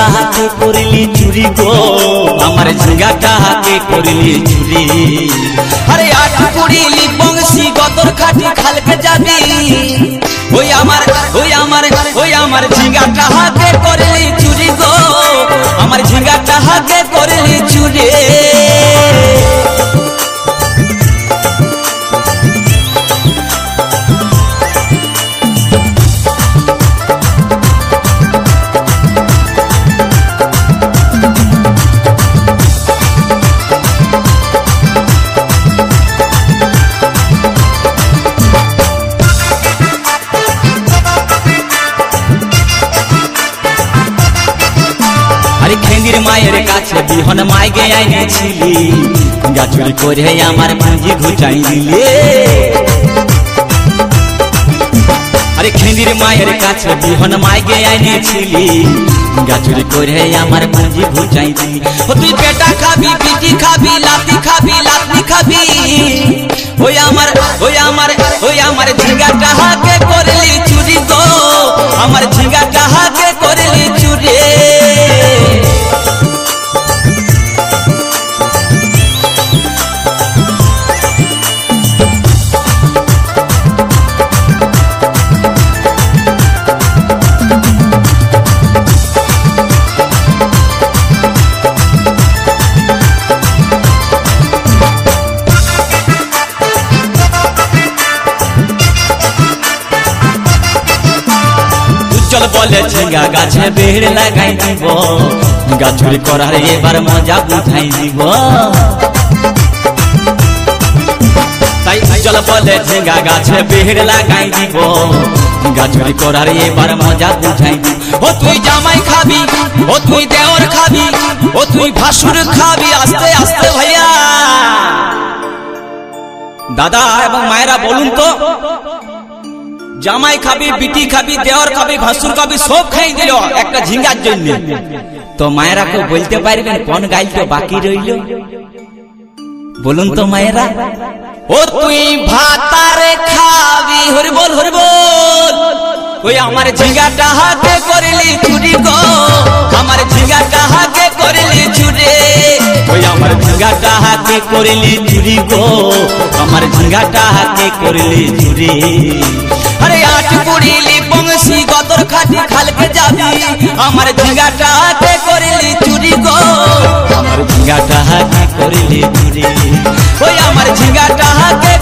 হাতে করলি চুরি গো আমার ঝিঙ্গাটা হাতে করলি চুরি আরে আট পড়িলি বংশী গদর খাটি খালকে যাবি ওই আমার ঝিঙ্গাটা হাতে করলি চুরি গো আমার ঝিঙ্গাটা হাতে করলি চুরি খেঙ্গির মায়ের কাছে বিহন মাইগে আইনেছিলি গাছুরি করে আমার পুঁজি ঘুচাই দিলে আরে খেঙ্গির মায়ের কাছে বিহন মাইগে আইনেছিলি গাছুরি করে আমার পুঁজি ঘুচাই দিলি ও তুই পেটা খাবি পিটি খাবি লাতি খাবি ওই আমার ঝিঙ্গাটা হাতে করলি চুরি গো আমার ঝিঙ্গাটা হাতে করলি চুরি বলে ঝিঙ্গা গাছে বেড় লাগাই দিব গাছুরি করার এবার মজা বুঝাই দিব তাই চল বলে ঝিঙ্গা গাছে বেড় লাগাই দিব গাছুরি করার এবার মজা বুঝাই দিব ও তুই জামাই খাবি ও তুই দেওর খাবি ও তুই ভাসুর খাবি আস্তে আস্তে ভাইয়া দাদা এবং মায়েরা বলুন তো জামাই খাবি বিটি খাবি দেওর খাবি ভাসুর খাবি সব খাই দিল একটা ঝিঙ্গার জন্য তো মায়েরা কেউ বলতে পারবেন কোন গাইলটা বাকি রইল বলুন তো মায়েরা ও তুই ভাতারে খাবি হরি বল ওই আমার ঝিঙ্গাটা হাতে করলি চুরি গো আমার ঝিঙ্গাটা হাতে করলি চুরি ওই আমার ঝিঙ্গাটা হাতে করলি চুরি গো আমার ঝিঙ্গাটা হাতে করলি চুরি আরে আট পড়িলি বংশী গদর খাটি খালকে যাবি আমার ঝিঙ্গাটা হাতে করলি চুরি গো আমার ঝিঙ্গাটা হাতে করলি চুরি ওই আমার ঝিঙ্গাটা হাতে